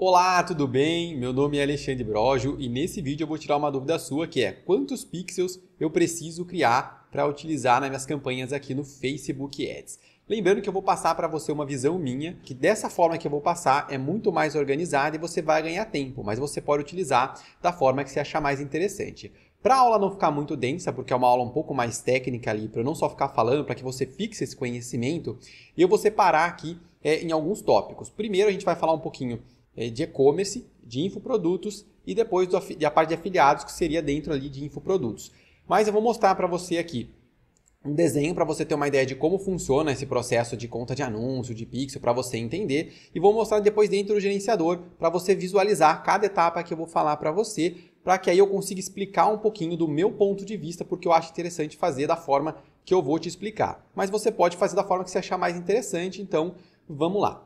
Olá, tudo bem? Meu nome é Alexandre Brojo e nesse vídeo eu vou tirar uma dúvida sua que é quantos pixels eu preciso criar para utilizar nas minhas campanhas aqui no Facebook Ads. Lembrando que eu vou passar para você uma visão minha, que dessa forma que eu vou passar é muito mais organizada e você vai ganhar tempo, mas você pode utilizar da forma que você achar mais interessante. Para a aula não ficar muito densa, porque é uma aula um pouco mais técnica ali, para eu não só ficar falando, para que você fixe esse conhecimento, eu vou separar aqui em alguns tópicos. Primeiro a gente vai falar um pouquinho de e-commerce, de infoprodutos e depois da parte de afiliados, que seria dentro ali de infoprodutos. Mas eu vou mostrar para você aqui um desenho para você ter uma ideia de como funciona esse processo de conta de anúncio, de pixel, para você entender. E vou mostrar depois dentro do gerenciador para você visualizar cada etapa que eu vou falar para você, para que aí eu consiga explicar um pouquinho do meu ponto de vista, porque eu acho interessante fazer da forma que eu vou te explicar. Mas você pode fazer da forma que você achar mais interessante, então vamos lá.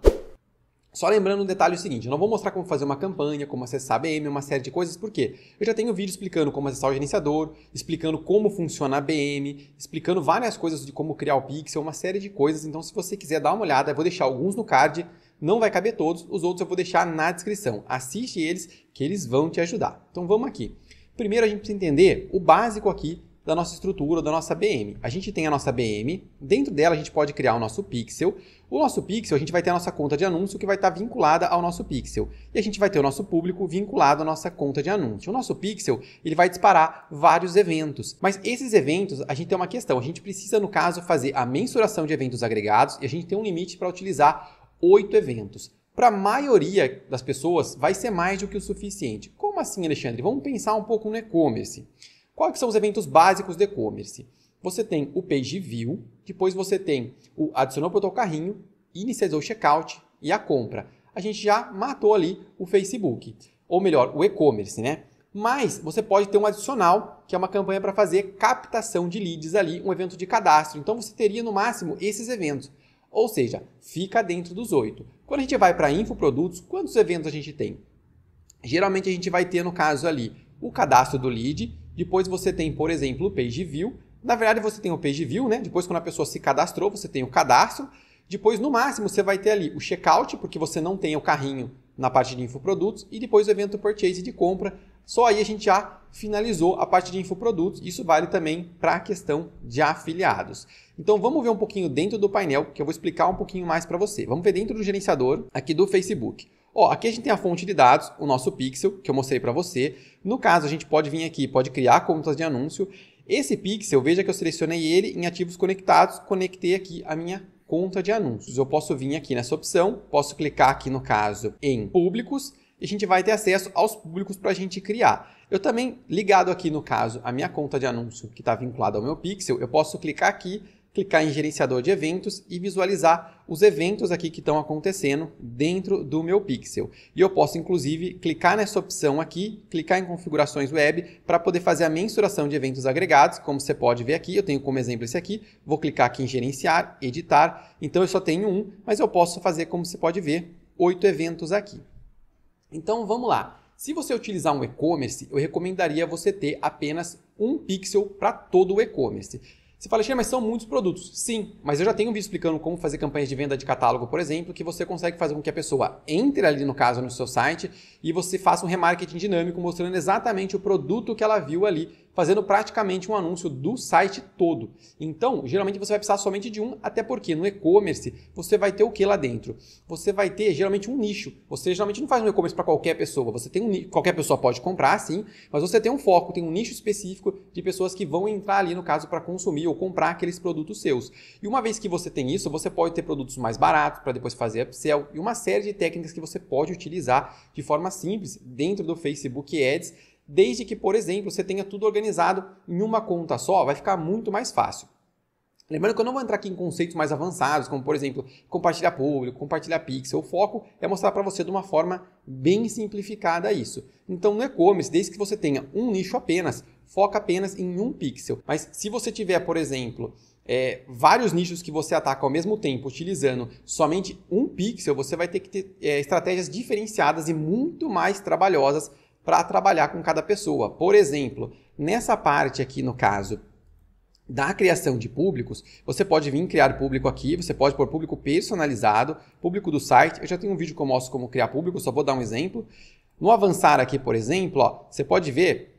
Só lembrando um detalhe seguinte, eu não vou mostrar como fazer uma campanha, como acessar a BM, uma série de coisas, por quê? Eu já tenho vídeo explicando como acessar o gerenciador, explicando como funciona a BM, explicando várias coisas de como criar o pixel, uma série de coisas, então se você quiser dar uma olhada, eu vou deixar alguns no card, não vai caber todos, os outros eu vou deixar na descrição. Assiste eles, que eles vão te ajudar. Então vamos aqui. Primeiro a gente precisa entender o básico aqui da nossa estrutura, da nossa BM. A gente tem a nossa BM, dentro dela a gente pode criar o nosso pixel. O nosso pixel, a gente vai ter a nossa conta de anúncio que vai estar vinculada ao nosso pixel. E a gente vai ter o nosso público vinculado à nossa conta de anúncio. O nosso pixel, ele vai disparar vários eventos. Mas esses eventos, a gente tem uma questão. A gente precisa, no caso, fazer a mensuração de eventos agregados e a gente tem um limite para utilizar 8 eventos. Para a maioria das pessoas, vai ser mais do que o suficiente. Como assim, Alexandre? Vamos pensar um pouco no e-commerce. Quais são os eventos básicos do e-commerce? Você tem o Page View, depois você tem o adicionou para o teu carrinho, inicializou o checkout e a compra. A gente já matou ali o Facebook, ou melhor, o e-commerce, né? Mas você pode ter um adicional, que é uma campanha para fazer captação de leads ali, um evento de cadastro. Então você teria no máximo esses eventos. Ou seja, fica dentro dos 8. Quando a gente vai para infoprodutos, quantos eventos a gente tem? Geralmente a gente vai ter, no caso ali, o cadastro do lead, depois você tem, por exemplo, o Page View. Na verdade, você tem o Page View, né? Depois, quando a pessoa se cadastrou, você tem o cadastro. Depois, no máximo, você vai ter ali o checkout, porque você não tem o carrinho na parte de infoprodutos. E depois o evento purchase de compra. Só aí a gente já finalizou a parte de infoprodutos. Isso vale também para a questão de afiliados. Então, vamos ver um pouquinho dentro do painel, que eu vou explicar um pouquinho mais para você. Vamos ver dentro do gerenciador aqui do Facebook. Aqui a gente tem a fonte de dados, o nosso pixel, que eu mostrei para você. No caso, a gente pode vir aqui, pode criar contas de anúncio. Esse pixel, veja que eu selecionei ele em ativos conectados, conectei aqui a minha conta de anúncios. Eu posso vir aqui nessa opção, posso clicar aqui no caso em públicos e a gente vai ter acesso aos públicos para a gente criar. Eu também, ligado aqui no caso, a minha conta de anúncio que está vinculada ao meu pixel, eu posso clicar aqui, clicar em gerenciador de eventos e visualizar os eventos aqui que estão acontecendo dentro do meu pixel. E eu posso, inclusive, clicar nessa opção aqui, clicar em configurações web para poder fazer a mensuração de eventos agregados, como você pode ver aqui, eu tenho como exemplo esse aqui, vou clicar aqui em gerenciar, editar, então eu só tenho um, mas eu posso fazer, como você pode ver, 8 eventos aqui. Então vamos lá. Se você utilizar um e-commerce, eu recomendaria você ter apenas um pixel para todo o e-commerce. Você fala, mas são muitos produtos. Sim, mas eu já tenho um vídeo explicando como fazer campanhas de venda de catálogo, por exemplo, que você consegue fazer com que a pessoa entre ali, no caso, no seu site e você faça um remarketing dinâmico mostrando exatamente o produto que ela viu ali, fazendo praticamente um anúncio do site todo. Então, geralmente você vai precisar somente de um, até porque no e-commerce você vai ter o que lá dentro? Você vai ter geralmente um nicho. Você geralmente não faz um e-commerce para qualquer pessoa. Você tem um nicho. Qualquer pessoa pode comprar, sim, mas você tem um foco, tem um nicho específico de pessoas que vão entrar ali, no caso, para consumir ou comprar aqueles produtos seus. E uma vez que você tem isso, você pode ter produtos mais baratos para depois fazer upsell e uma série de técnicas que você pode utilizar de forma simples dentro do Facebook Ads, desde que, por exemplo, você tenha tudo organizado em uma conta só, vai ficar muito mais fácil. Lembrando que eu não vou entrar aqui em conceitos mais avançados, como, por exemplo, compartilhar público, compartilhar pixel. O foco é mostrar para você de uma forma bem simplificada isso. Então, no e-commerce, desde que você tenha um nicho apenas, foca apenas em um pixel. Mas se você tiver, por exemplo, vários nichos que você ataca ao mesmo tempo, utilizando somente um pixel, você vai ter que ter estratégias diferenciadas e muito mais trabalhosas para trabalhar com cada pessoa. Por exemplo, nessa parte aqui, no caso da criação de públicos, você pode vir criar público aqui, você pode pôr público personalizado, público do site. Eu já tenho um vídeo que eu mostro como criar público, só vou dar um exemplo. No avançar aqui, por exemplo, ó, você pode ver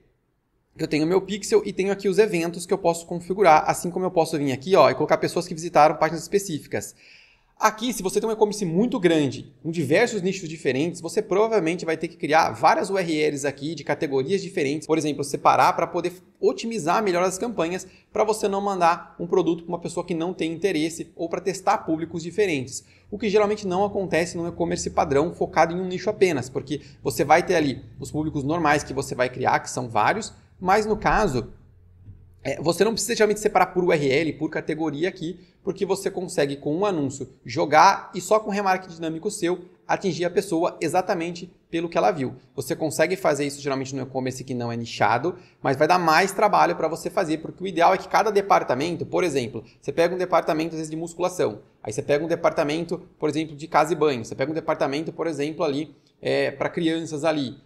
que eu tenho o meu pixel e tenho aqui os eventos que eu posso configurar, assim como eu posso vir aqui ó, e colocar pessoas que visitaram páginas específicas. Aqui, se você tem um e-commerce muito grande, com diversos nichos diferentes, você provavelmente vai ter que criar várias URLs aqui de categorias diferentes, por exemplo, separar para poder otimizar melhor as campanhas, para você não mandar um produto para uma pessoa que não tem interesse ou para testar públicos diferentes. O que geralmente não acontece no e-commerce padrão focado em um nicho apenas, porque você vai ter ali os públicos normais que você vai criar, que são vários, mas no caso, você não precisa geralmente separar por URL, por categoria aqui, porque você consegue com um anúncio jogar e só com remarketing dinâmico seu atingir a pessoa exatamente pelo que ela viu. Você consegue fazer isso geralmente no e-commerce que não é nichado, mas vai dar mais trabalho para você fazer, porque o ideal é que cada departamento, por exemplo, você pega um departamento às vezes de musculação, aí você pega um departamento, por exemplo, de casa e banho, você pega um departamento, por exemplo, ali para crianças ali,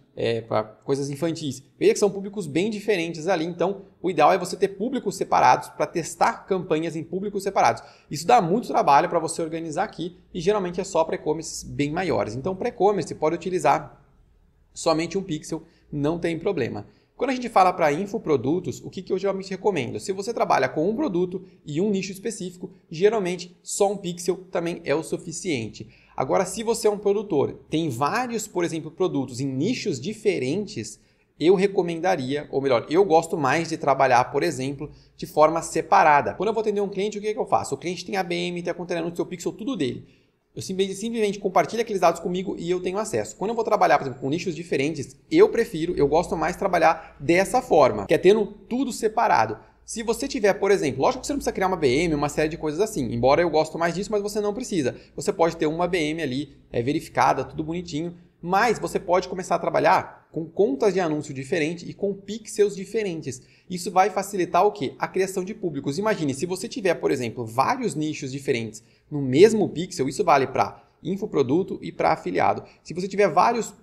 para coisas infantis. Veja que são públicos bem diferentes ali, então o ideal é você ter públicos separados para testar campanhas em públicos separados. Isso dá muito trabalho para você organizar aqui e geralmente é só para e-commerces bem maiores. Então para e-commerce pode utilizar somente um pixel, não tem problema. Quando a gente fala para infoprodutos, o que eu geralmente recomendo? Se você trabalha com um produto e um nicho específico, geralmente só um pixel também é o suficiente. Agora, se você é um produtor, tem vários, por exemplo, produtos em nichos diferentes, eu recomendaria, ou melhor, eu gosto mais de trabalhar, por exemplo, de forma separada. Quando eu vou atender um cliente, o que eu faço? O cliente tem ABM, tem a conta no seu pixel, tudo dele. Eu simplesmente compartilho aqueles dados comigo e eu tenho acesso. Quando eu vou trabalhar, por exemplo, com nichos diferentes, eu gosto mais de trabalhar dessa forma, que é tendo tudo separado. Se você tiver, por exemplo, lógico que você não precisa criar uma BM, uma série de coisas assim, embora eu gosto mais disso, mas você não precisa. Você pode ter uma BM ali, verificada, tudo bonitinho, mas você pode começar a trabalhar com contas de anúncio diferentes e com pixels diferentes. Isso vai facilitar o quê? A criação de públicos. Imagine, se você tiver, por exemplo, vários nichos diferentes no mesmo pixel, isso vale para infoproduto e para afiliado. Se você tiver vários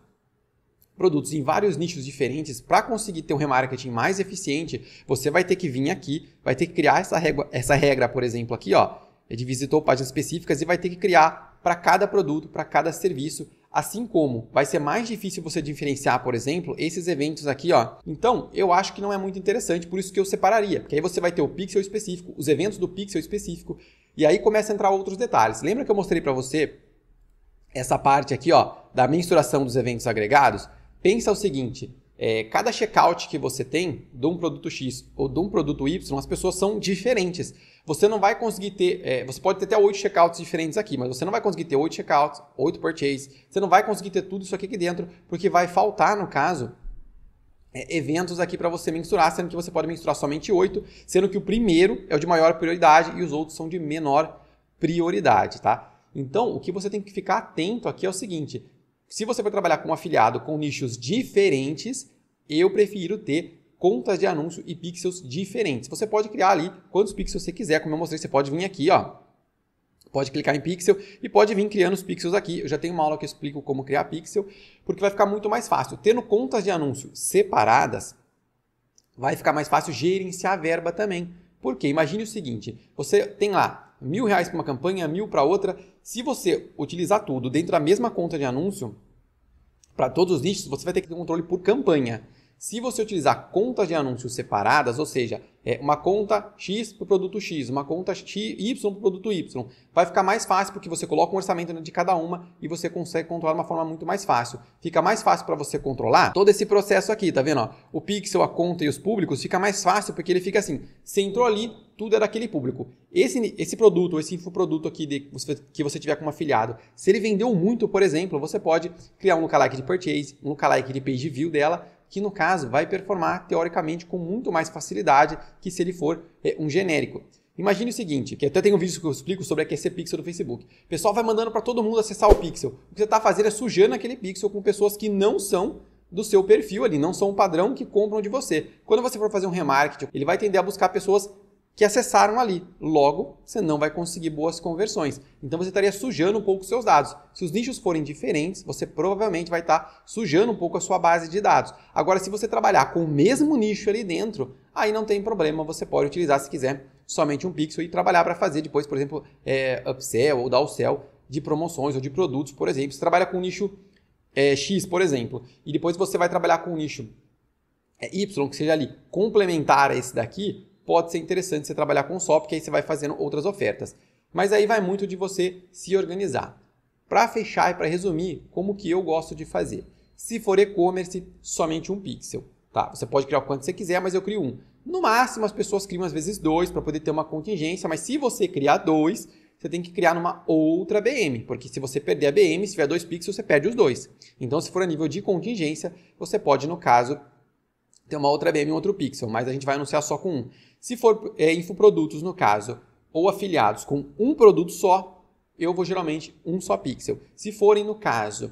produtos em vários nichos diferentes, para conseguir ter um remarketing mais eficiente, você vai ter que vir aqui, vai ter que criar essa regra, por exemplo, aqui, ó, de visitou páginas específicas e vai ter que criar para cada produto, para cada serviço, assim como vai ser mais difícil você diferenciar, por exemplo, esses eventos aqui, ó. Então, eu acho que não é muito interessante, por isso que eu separaria, porque aí você vai ter o pixel específico, os eventos do pixel específico, e aí começa a entrar outros detalhes. Lembra que eu mostrei para você essa parte aqui, ó, da mensuração dos eventos agregados? Pensa o seguinte, cada checkout que você tem de um produto X ou de um produto Y, as pessoas são diferentes. Você não vai conseguir ter, você pode ter até 8 checkouts diferentes aqui, mas você não vai conseguir ter 8 checkouts, 8 purchase, você não vai conseguir ter tudo isso aqui dentro, porque vai faltar, no caso, eventos aqui para você mensurar, sendo que você pode mensurar somente 8, sendo que o primeiro é o de maior prioridade e os outros são de menor prioridade, tá? Então, o que você tem que ficar atento aqui é o seguinte, se você vai trabalhar com um afiliado com nichos diferentes, eu prefiro ter contas de anúncio e pixels diferentes. Você pode criar ali quantos pixels você quiser, como eu mostrei, você pode vir aqui, ó. Pode clicar em pixel e pode vir criando os pixels aqui. Eu já tenho uma aula que eu explico como criar pixel, porque vai ficar muito mais fácil. Tendo contas de anúncio separadas, vai ficar mais fácil gerenciar a verba também. Porque imagine o seguinte, você tem lá R$1.000 para uma campanha, 1.000 para outra. Se você utilizar tudo dentro da mesma conta de anúncio, para todos os nichos, você vai ter que ter controle por campanha. Se você utilizar contas de anúncios separadas, ou seja, uma conta X para o produto X, uma conta Y para o produto Y, vai ficar mais fácil porque você coloca um orçamento de cada uma e você consegue controlar de uma forma muito mais fácil. Fica mais fácil para você controlar todo esse processo aqui, tá vendo? Ó? O pixel, a conta e os públicos fica mais fácil porque ele fica assim, você entrou ali, tudo é daquele público. Esse produto, esse infoproduto aqui que você tiver como afiliado, se ele vendeu muito, por exemplo, você pode criar um lookalike de purchase, um lookalike de page view dela, que no caso vai performar teoricamente com muito mais facilidade que se ele for um genérico. Imagine o seguinte, que até tem um vídeo que eu explico sobre aquecer pixel do Facebook. O pessoal vai mandando para todo mundo acessar o pixel. O que você está fazendo é sujando aquele pixel com pessoas que não são do seu perfil ali, não são um padrão que compram de você. Quando você for fazer um remarketing, ele vai tender a buscar pessoas que acessaram ali. Logo, você não vai conseguir boas conversões. Então, você estaria sujando um pouco os seus dados. Se os nichos forem diferentes, você provavelmente vai estar sujando um pouco a sua base de dados. Agora, se você trabalhar com o mesmo nicho ali dentro, aí não tem problema, você pode utilizar, se quiser, somente um pixel e trabalhar para fazer depois, por exemplo, upsell ou downsell de promoções ou de produtos, por exemplo. Você trabalha com um nicho X, por exemplo, e depois você vai trabalhar com um nicho Y, que seja ali complementar a esse daqui, pode ser interessante você trabalhar com só, porque aí você vai fazendo outras ofertas. Mas aí vai muito de você se organizar. Para fechar e para resumir, como que eu gosto de fazer? Se for e-commerce, somente um pixel. Tá? Você pode criar o quanto você quiser, mas eu crio um. No máximo, as pessoas criam às vezes 2 para poder ter uma contingência, mas se você criar 2, você tem que criar numa outra BM, porque se você perder a BM, se tiver 2 pixels, você perde os 2. Então, se for a nível de contingência, você pode, no caso, ter uma outra BM e um outro pixel, mas a gente vai anunciar só com um. Se for infoprodutos, no caso, ou afiliados com um produto só, eu vou geralmente um só pixel. Se forem, no caso,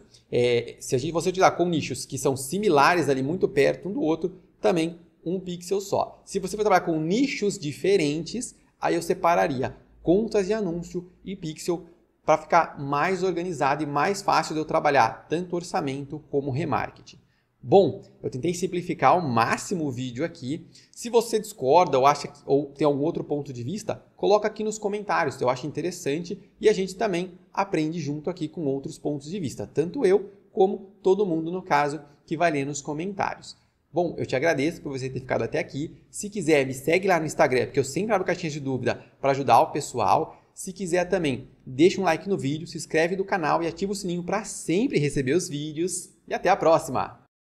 se você utilizar com nichos que são similares ali, muito perto um do outro, também um pixel só. Se você for trabalhar com nichos diferentes, aí eu separaria contas de anúncio e pixel para ficar mais organizado e mais fácil de eu trabalhar tanto orçamento como remarketing. Bom, eu tentei simplificar ao máximo o vídeo aqui. Se você discorda ou tem algum outro ponto de vista, coloca aqui nos comentários, eu acho interessante e a gente também aprende junto aqui com outros pontos de vista, tanto eu como todo mundo, no caso, que vai ler nos comentários. Bom, eu te agradeço por você ter ficado até aqui. Se quiser, me segue lá no Instagram, porque eu sempre abro caixinhas de dúvida para ajudar o pessoal. Se quiser também, deixa um like no vídeo, se inscreve no canal e ativa o sininho para sempre receber os vídeos. E até a próxima!